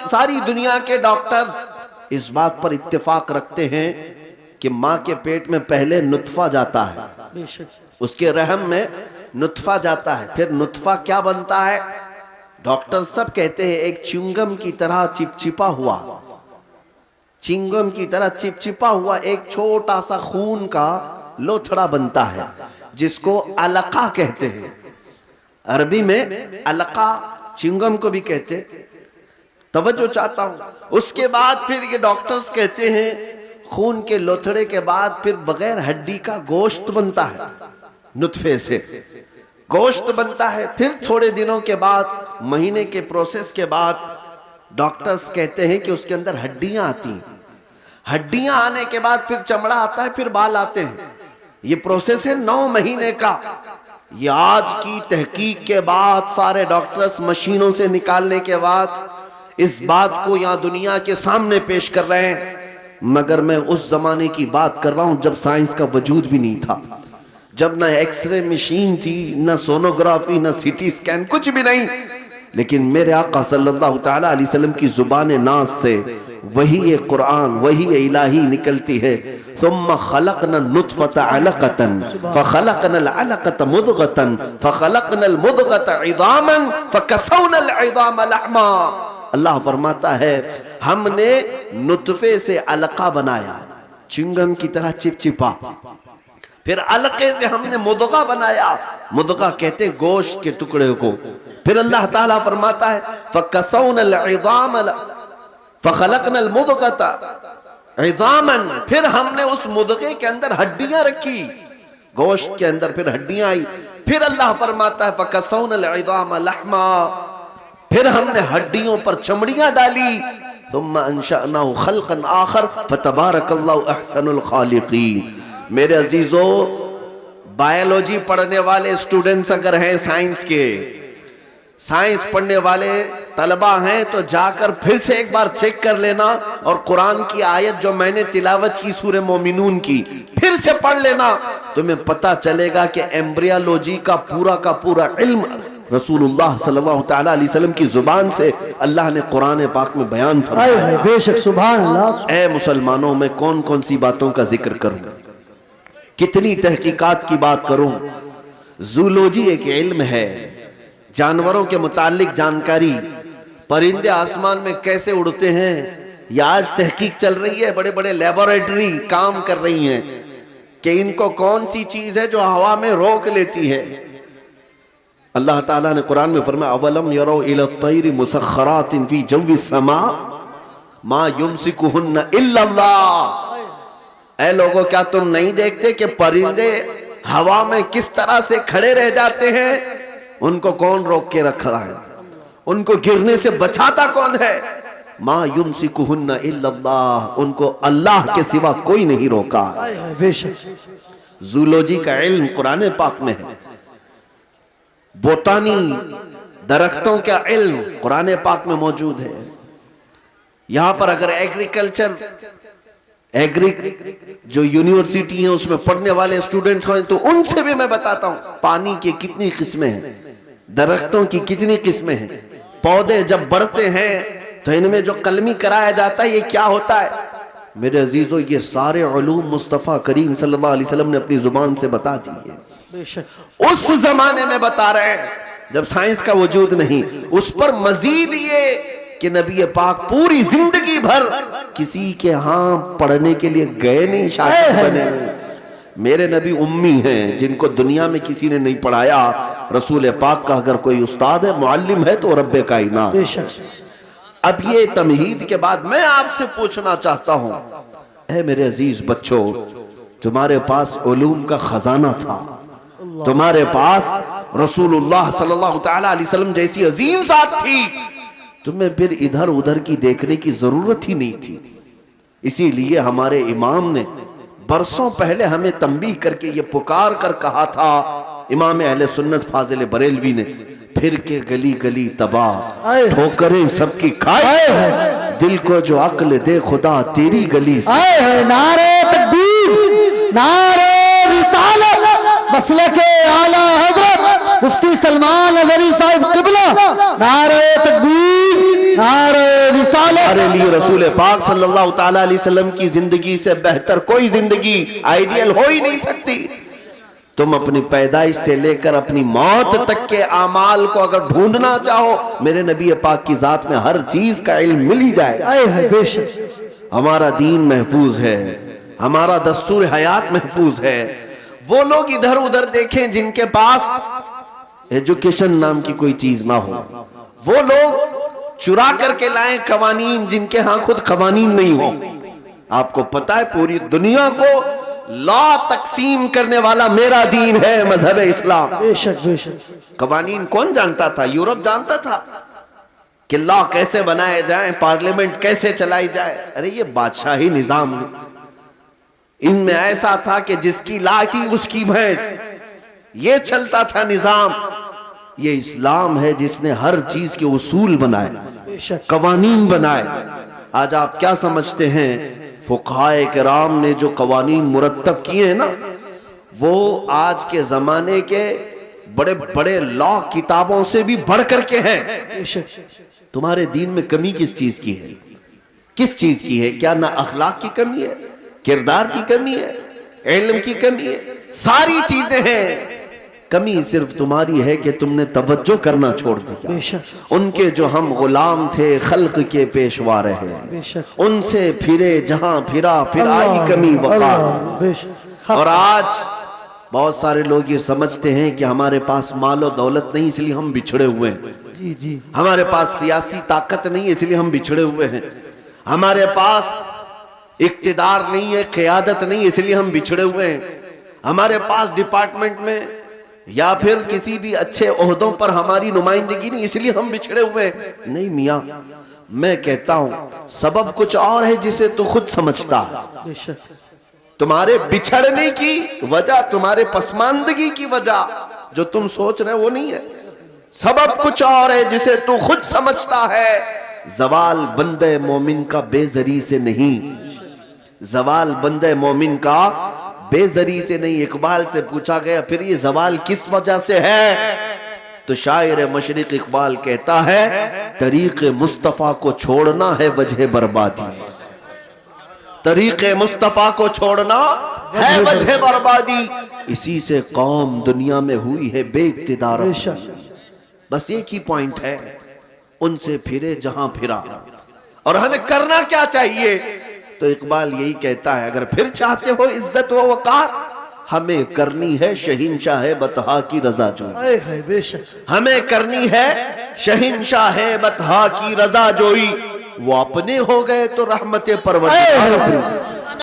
सारी दुनिया के डॉक्टर्स इस बात पर इत्तेफाक रखते हैं कि माँ के पेट में पहले नुत्फा जाता है, उसके रहम में नुत्फा जाता है, फिर नुत्फा क्या बनता है? डॉक्टर सब कहते हैं एक च्युइंगम की तरह चिपचिपा हुआ, चिंगम की तरह चिपचिपा हुआ एक छोटा सा खून का लोथड़ा बनता है, जिसको अलका कहते हैं। अरबी में अलका चिंगम को भी कहते। तवज्जो चाहता हूं। उसके बाद फिर ये डॉक्टर्स कहते हैं खून के लोथड़े के बाद फिर बगैर हड्डी का गोश्त बनता है, नुत्फे से गोश्त बनता है। फिर थोड़े दिनों के बाद, महीने के प्रोसेस के बाद, डॉक्टर्स कहते हैं कि उसके अंदर हड्डियां आती हैं। हड्डियां आने के बाद फिर चमड़ा आता है, फिर बाल आते हैं। ये प्रोसेस है 9 महीने का। ये आज की तहकीक के बाद, सारे डॉक्टर्स मशीनों से निकालने के बाद इस बात को यहां दुनिया के सामने पेश कर रहे हैं। मगर मैं उस जमाने की बात कर रहा हूं जब साइंस का वजूद भी नहीं था, जब ना एक्सरे मशीन थी, ना सोनोग्राफी, ना सीटी स्कैन, कुछ भी नहीं। लेकिन मेरे आका सल्लल्लाहु तआला अलैहि वसल्लम की जुबान नाज से वही ये कुरान, वही ये इलाही निकलती है। सुम्मा खलक़ना नुत्फ़ता अलक़तन फ़खलक़ना अलक़त मुद्ग़तन फ़खलक़ना मुद्ग़त इज़ामन फ़कसौना इज़ाम लहमा। अल्लाह फरमाता है हमने नुत्फे से अलका बनाया, चिंगम की तरह चिपचिपा, फिर अलके से हमने मुद्गा बनाया, मुद्गा कहते गोश्त के टुकड़े को। फिर अल्लाह ताला फरमाता है फ़कसौनल इज़ाम फ़खलक़नल मुद्ग़ता इज़ामन, फिर हमने उस मुद्गे के अंदर हड्डियां रखी, गोश्त के अंदर फिर हड्डियां आई। फिर अल्लाह फरमाता है फ़कसौनल इज़ाम लहमा, फिर हमने हड्डियों पर चमड़ियां डाली। सुम्मा अंशअनाहु खल्क़न आखर फ़तबारकल्लाहु अहसनुल खालिक़ीन। मेरे अजीजों, बायोलॉजी पढ़ने वाले स्टूडेंट्स अगर हैं, साइंस पढ़ने वाले तलबा हैं, तो जाकर फिर से एक बार चेक कर लेना और कुरान की आयत जो मैंने तिलावत की सूरह मोमिनून की, फिर से पढ़ लेना। तुम्हें पता चलेगा कि एम्ब्रियोलॉजी का पूरा इल्म रसूलुल्लाह सल्लल्लाहु तआला अलैहि वसल्लम की जुबान से अल्लाह ने कुरान पाक में बयान फरमाया। बेशक, सुभान अल्लाह। ऐ मुसलमानों, में कौन कौन सी बातों का जिक्र करूं, कितनी तहकीकात की बात करूं। जूलॉजी एक इल्म है, जानवरों के मुतालिक जानकारी, परिंदे आसमान में कैसे उड़ते हैं, यह आज तहकीक चल रही है। बड़े बड़े लेबोरेटरी काम कर रही हैं कि इनको कौन सी चीज है जो हवा में रोक लेती है। अल्लाह ताला ने कुरान में फरमाया अवलम यरौ इला तैरी मुसख्खरातिन फी जव्विस समा मा युमसिकुहुन्ना इल्ला अल्लाह। ऐ लोगों, क्या तुम नहीं देखते कि परिंदे हवा में किस तरह से खड़े रह जाते हैं? उनको कौन रोक के रखा है? उनको गिरने से बचाता कौन है? मा युमसिकुहुन्ना इल्ला अल्लाह, उनको अल्लाह के सिवा कोई नहीं रोका। जूलॉजी का इल्म कुरान पाक में है। बोटानी, दरख्तों का इल्म कुरान पाक में मौजूद है। यहां पर अगर जो यूनिवर्सिटी है उसमें पढ़ने वाले स्टूडेंट हैं तो उनसे भी मैं बताता हूं पानी की कितनी किस्में हैं, दरख्तों की कितनी किस्में हैं। पौधे जब बढ़ते हैं तो इनमें जो कलमी कराया जाता है, ये क्या होता है? मेरे अजीजों, ये सारे उलूम मुस्तफ़ा करीम सल्लल्लाहु अलैहि वसल्लम ने अपनी जुबान से बता दी है। उस जमाने में बता रहे हैं जब साइंस का वजूद नहीं। उस पर मजीद ये कि नबी पाक पूरी जिंदगी भर किसी के यहां पढ़ने के लिए गए नहीं, शागिर्द बने। मेरे नबी उम्मी हैं, जिनको दुनिया में किसी ने नहीं पढ़ाया। रसूल पाक का अगर कोई उस्ताद है, मुअल्लिम है, तो रब्बे कायनात। अब ये तमहीद के बाद मैं आपसे पूछना चाहता हूं, ऐ मेरे अजीज बच्चों, तुम्हारे पास उलूम का खजाना था, तुम्हारे पास रसूलुल्लाह सल्लल्लाहु तआला अलैहि वसल्लम जैसी अजीम जात थी, तुम्हें फिर इधर उधर की देखने की जरूरत ही नहीं थी। इसीलिए हमारे इमाम ने बरसों पहले हमें तंबीह करके ये पुकार कर कहा था, इमाम अहले सुन्नत फाजिल बरेलवी ने, फिर के गली गली तबाह, ठोकरें सबकी खाए, दिल को जो अक्ल दे खुदा तेरी गली से। नारे तकबीर, नारे रिसालत, मसलके आला हजरत मुफ्ती सलमान अज़हरी साहिब क़िबला, नारे तकबीर, नारे रिसालत हमारे लिए रसूल पाक सल्लल्लाहु ताला अलैहि वसल्लम की जिंदगी से बेहतर कोई जिंदगी आइडियल हो ही नहीं सकती। तुम अपनी पैदाइश से लेकर अपनी मौत तक के आमाल को अगर ढूंढना चाहो, मेरे नबी पाक की जात में हर चीज का इल्म मिल ही जाएगा। आए है बेशक। हमारा दीन महफूज है, हमारा दस्तूर हयात महफूज है। वो लोग इधर उधर देखें जिनके पास एजुकेशन नाम की कोई चीज ना हो, वो लोग चुरा करके लाएं कवानीन जिनके यहां खुद कवानीन नहीं हो। आपको पता है पूरी दुनिया को लॉ तकसीम करने वाला मेरा दीन है, मजहब इस्लाम। बेशक बेशक। कवानीन कौन जानता था? यूरोप जानता था कि लॉ कैसे बनाए जाए, पार्लियामेंट कैसे चलाई जाए। अरे ये बादशाही निजाम, इनमें ऐसा था कि जिसकी लाठी उसकी भैंस, ये चलता था निजाम। ये इस्लाम है जिसने हर चीज के उसूल बनाए, कवानीन बनाए। आज आप क्या समझते हैं, फुक़हाए किराम ने जो कवानीन मुरत्तब किए हैं ना, वो आज के जमाने के बड़े बड़े लॉ किताबों से भी बढ़ करके हैं। तुम्हारे दीन में कमी किस चीज की है? किस चीज की है? क्या ना अखलाक की कमी है, किरदार की कमी है, इल्म की कमी है? सारी चीजें हैं। कमी सिर्फ तुम्हारी है कि तुमने तवज्जो करना छोड़ दिया। उनके जो हम गुलाम थे, खल्क के पेशवा रहे, उनसे फिरे जहां फिरा फिराई कमी वक़ार। और आज बहुत सारे लोग ये समझते हैं कि हमारे पास माल और दौलत नहीं इसलिए हम बिछड़े हुए हैं। जी जी। हमारे पास सियासी ताकत नहीं है इसलिए हम बिछड़े हुए हैं। हमारे पास इक्तिदार नहीं है, क़यादत नहीं इसलिए हम बिछड़े हुए हैं। हमारे पास डिपार्टमेंट में या फिर किसी भी अच्छे ओहदों पर हमारी नुमाइंदगी नहीं इसलिए हम बिछड़े हुए हैं। नहीं मियाँ, मैं कहता हूं सबब कुछ और है जिसे तू खुद समझता है। तुम्हारे बिछड़ने की वजह, तुम्हारे पसमानदगी की वजह जो तुम सोच रहे हो वो नहीं है। सबब कुछ और है जिसे तू खुद समझता है। जवाल बंदे मोमिन का बेजरी से नहीं, जवाल बंदे मोमिन का बेजरी से नहीं। इकबाल से पूछा गया फिर ये जवाल किस वजह से है, तो शायर मशरिक इकबाल कहता है तरीक़े मुस्तफ़ा को छोड़ना है वजह बर्बादी। तरीक़े मुस्तफ़ा को छोड़ना है वजह बर्बादी, इसी से कौम दुनिया में हुई है बेइक्तिदार। बस एक ही पॉइंट है, उनसे फिरे जहां फिरा। और हमें करना क्या चाहिए? तो इकबाल यही कहता है अगर फिर चाहते हो इज्जत व वक़ार, हमें करनी है शहींशाह बतहा की रजा जोई। हमें करनी है शहींशाह बतहा की रजा जोई। वो अपने हो गए तो रहमत परवरदिगार।